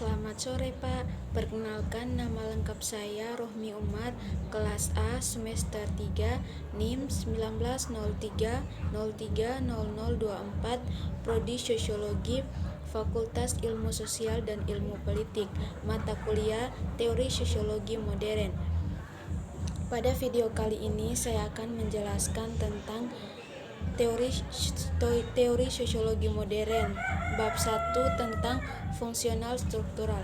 Selamat sore Pak, perkenalkan nama lengkap saya Rohmi Umar, kelas A semester 3, NIM 1903030024, Prodi Sosiologi, Fakultas Ilmu Sosial dan Ilmu Politik, mata kuliah Teori Sosiologi Modern. Pada video kali ini saya akan menjelaskan tentang teori sosiologi modern, bab 1 tentang fungsional struktural.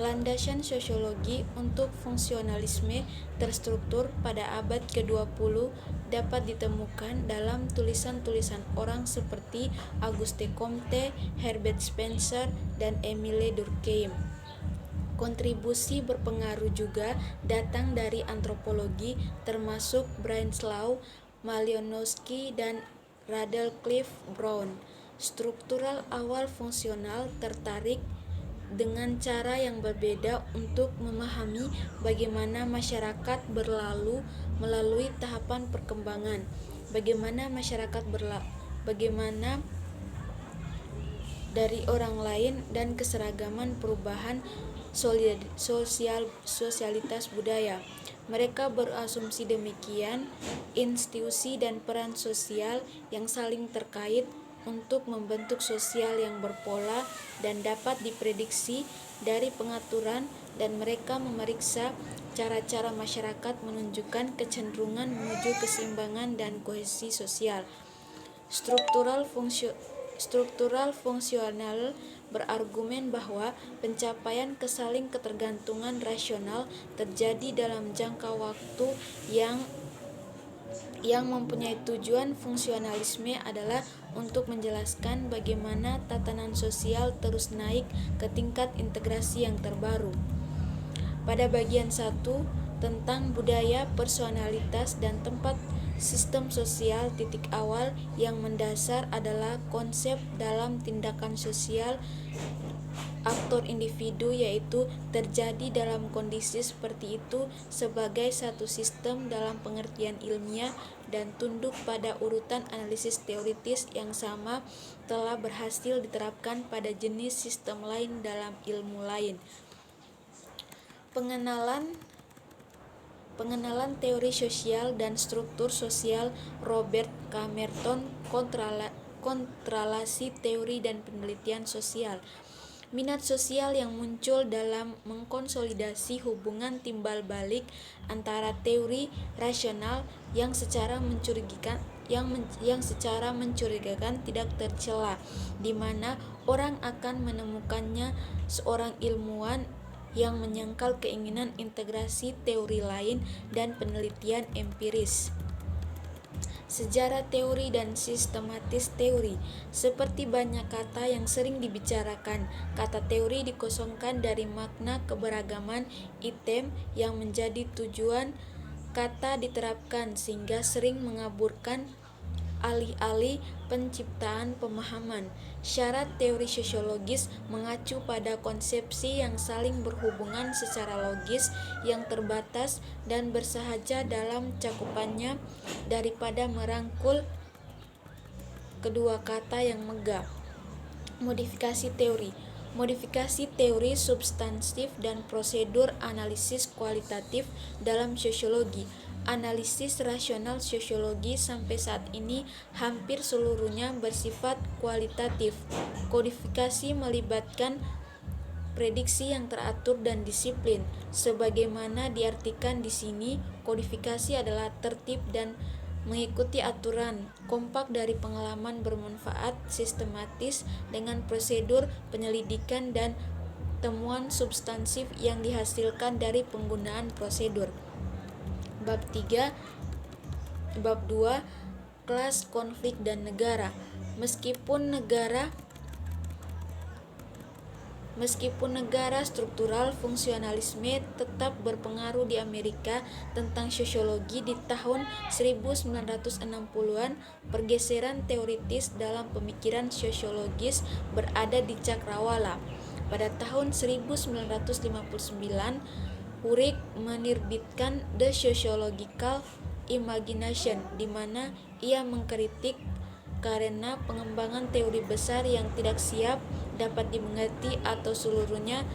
Landasan sosiologi untuk fungsionalisme terstruktur pada abad ke-20 dapat ditemukan dalam tulisan-tulisan orang seperti Auguste Comte, Herbert Spencer, dan Émile Durkheim. Kontribusi berpengaruh juga datang dari antropologi termasuk Branislaw Malinowski dan Radcliffe Brown. Struktural awal fungsional tertarik dengan cara yang berbeda untuk memahami bagaimana masyarakat berlalu melalui tahapan perkembangan, bagaimana dari orang lain dan keseragaman perubahan sosialitas budaya. Mereka berasumsi demikian, institusi dan peran sosial yang saling terkait untuk membentuk sosial yang berpola dan dapat diprediksi dari pengaturan, dan mereka memeriksa cara-cara masyarakat menunjukkan kecenderungan menuju keseimbangan dan kohesi sosial. Struktural fungsional berargumen bahwa pencapaian kesaling ketergantungan rasional terjadi dalam jangka waktu yang mempunyai tujuan. Fungsionalisme adalah untuk menjelaskan bagaimana tatanan sosial terus naik ke tingkat integrasi yang terbaru. Pada bagian 1 tentang budaya, personalitas, dan tempat sistem sosial, titik awal yang mendasar adalah konsep dalam tindakan sosial aktor individu, yaitu terjadi dalam kondisi seperti itu sebagai satu sistem dalam pengertian ilmiah dan tunduk pada urutan analisis teoritis yang sama telah berhasil diterapkan pada jenis sistem lain dalam ilmu lain. Pengenalan teori sosial dan struktur sosial Robert Camerton, kontralasi teori dan penelitian sosial. Minat sosial yang muncul dalam mengkonsolidasi hubungan timbal balik antara teori rasional yang secara mencurigakan tidak tercela, di mana orang akan menemukannya seorang ilmuwan yang menyangkal keinginan integrasi teori lain dan penelitian empiris. Sejarah teori dan sistematis teori. Seperti banyak kata yang sering dibicarakan, kata teori dikosongkan dari makna keberagaman item yang menjadi tujuan kata diterapkan, sehingga sering mengaburkan alih-alih penciptaan pemahaman. Syarat teori sosiologis mengacu pada konsepsi yang saling berhubungan secara logis yang terbatas dan bersahaja dalam cakupannya daripada merangkul kedua kata yang megah. Modifikasi teori substantif dan prosedur analisis kualitatif dalam sosiologi. Analisis rasional sosiologi sampai saat ini hampir seluruhnya bersifat kualitatif. Kodifikasi melibatkan prediksi yang teratur dan disiplin. Sebagaimana diartikan di sini, kodifikasi adalah tertib dan mengikuti aturan kompak dari pengalaman bermanfaat sistematis dengan prosedur penyelidikan dan temuan substansif yang dihasilkan dari penggunaan prosedur. Bab 2, kelas, konflik, dan negara. Meskipun negara struktural fungsionalisme tetap berpengaruh di Amerika tentang sosiologi di tahun 1960-an, pergeseran teoritis dalam pemikiran sosiologis berada di cakrawala. Pada tahun 1959, Urich menerbitkan The Sociological Imagination, di mana ia mengkritik karena pengembangan teori besar yang tidak siap dapat dimengerti atau seluruhnya.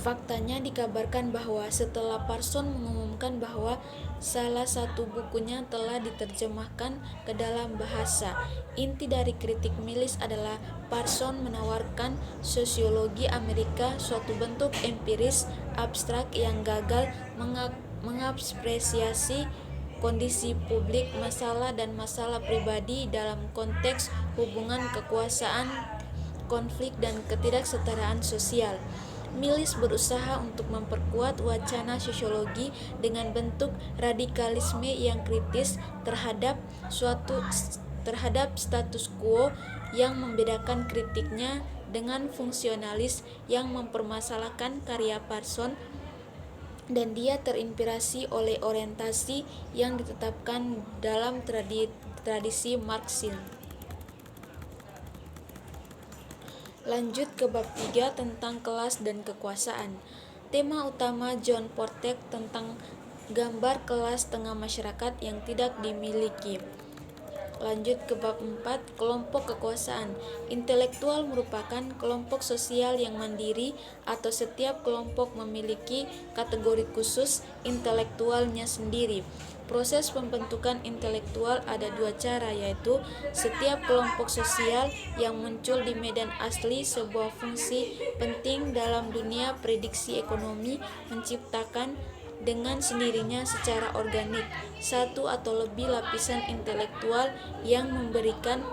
Faktanya dikabarkan bahwa setelah Parson mengumumkan bahwa salah satu bukunya telah diterjemahkan ke dalam bahasa, inti dari kritik Miles adalah Parson menawarkan sosiologi Amerika, suatu bentuk empiris abstrak yang gagal mengapresiasi kondisi publik, masalah dan masalah pribadi dalam konteks hubungan kekuasaan, konflik, dan ketidaksetaraan sosial. Miles berusaha untuk memperkuat wacana sosiologi dengan bentuk radikalisme yang kritis terhadap status quo, yang membedakan kritiknya dengan fungsionalis yang mempermasalahkan karya Parson, dan dia terinspirasi oleh orientasi yang ditetapkan dalam tradisi Marxisme. Lanjut ke bab 3 tentang kelas dan kekuasaan. Tema utama John Portek tentang gambar kelas tengah masyarakat yang tidak dimiliki. Lanjut ke bab 4, kelompok kekuasaan. Intelektual merupakan kelompok sosial yang mandiri atau setiap kelompok memiliki kategori khusus intelektualnya sendiri. Proses pembentukan intelektual ada dua cara, yaitu setiap kelompok sosial yang muncul di medan asli sebuah fungsi penting dalam dunia prediksi ekonomi menciptakan dengan sendirinya secara organik satu atau lebih lapisan intelektual yang memberikan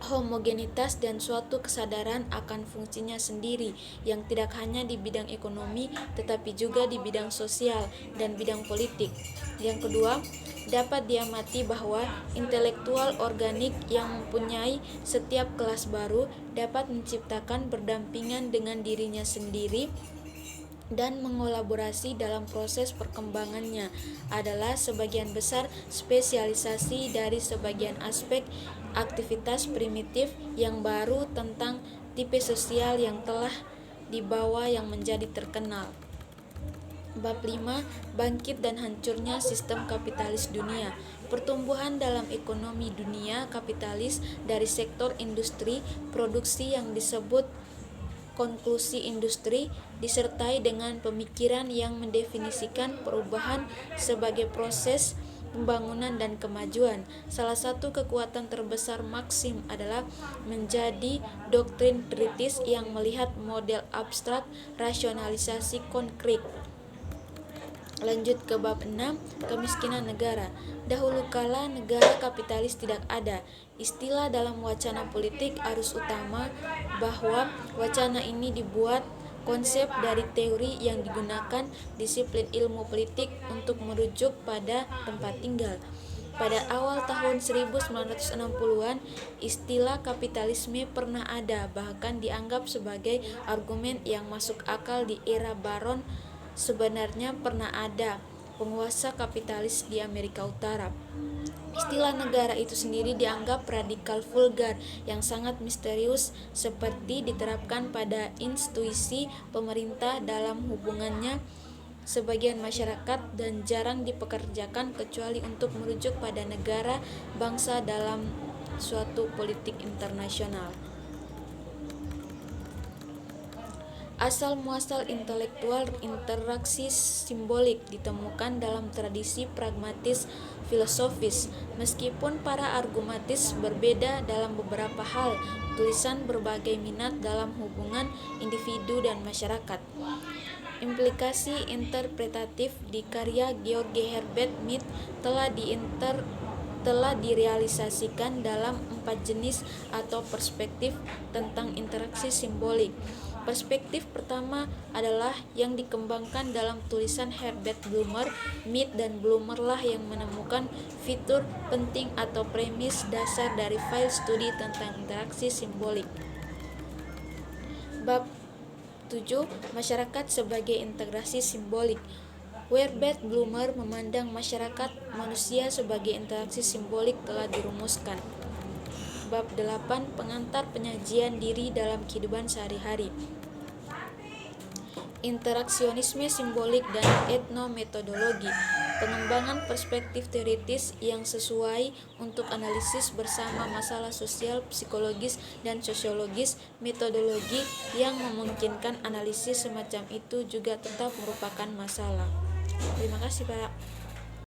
homogenitas dan suatu kesadaran akan fungsinya sendiri yang tidak hanya di bidang ekonomi tetapi juga di bidang sosial dan bidang politik. Yang kedua, dapat diamati bahwa intelektual organik yang mempunyai setiap kelas baru dapat menciptakan berdampingan dengan dirinya sendiri dan mengolaborasi dalam proses perkembangannya adalah sebagian besar spesialisasi dari sebagian aspek aktivitas primitif yang baru tentang tipe sosial yang telah dibawa yang menjadi terkenal. Bab 5, bangkit dan hancurnya sistem kapitalis dunia. Pertumbuhan dalam ekonomi dunia kapitalis dari sektor industri produksi yang disebut konklusi industri disertai dengan pemikiran yang mendefinisikan perubahan sebagai proses pembangunan dan kemajuan. Salah satu kekuatan terbesar Marxisme adalah menjadi doktrin kritis yang melihat model abstrak rasionalisasi konkret. Lanjut ke bab 6, kemiskinan negara. Dahulu kala negara kapitalis tidak ada. Istilah dalam wacana politik arus utama bahwa wacana ini dibuat konsep dari teori yang digunakan disiplin ilmu politik untuk merujuk pada tempat tinggal. Pada awal tahun 1960-an, istilah kapitalisme pernah ada, bahkan dianggap sebagai argumen yang masuk akal di era Baron. Sebenarnya pernah ada penguasa kapitalis di Amerika Utara. Istilah negara itu sendiri dianggap radikal vulgar yang sangat misterius, seperti diterapkan pada institusi pemerintah dalam hubungannya sebagian masyarakat dan jarang dipekerjakan kecuali untuk merujuk pada negara bangsa dalam suatu politik internasional. Asal-muasal intelektual interaksi simbolik ditemukan dalam tradisi pragmatis filosofis. Meskipun para argumatis berbeda dalam beberapa hal, tulisan berbagai minat dalam hubungan individu dan masyarakat. Implikasi interpretatif di karya George Herbert Mead telah direalisasikan dalam 4 jenis atau perspektif tentang interaksi simbolik. Perspektif pertama adalah yang dikembangkan dalam tulisan Herbert Blumer. Mead dan Blumer lah yang menemukan fitur penting atau premis dasar dari file studi tentang interaksi simbolik. Bab 7, masyarakat sebagai integrasi simbolik. Herbert Blumer memandang masyarakat manusia sebagai interaksi simbolik telah dirumuskan. Bab 8, pengantar penyajian diri dalam kehidupan sehari-hari. interaksionisme simbolik, dan etnometodologi, pengembangan perspektif teoritis yang sesuai untuk analisis bersama masalah sosial, psikologis, dan sosiologis. Metodologi yang memungkinkan analisis semacam itu juga tetap merupakan masalah. Terima kasih, Pak.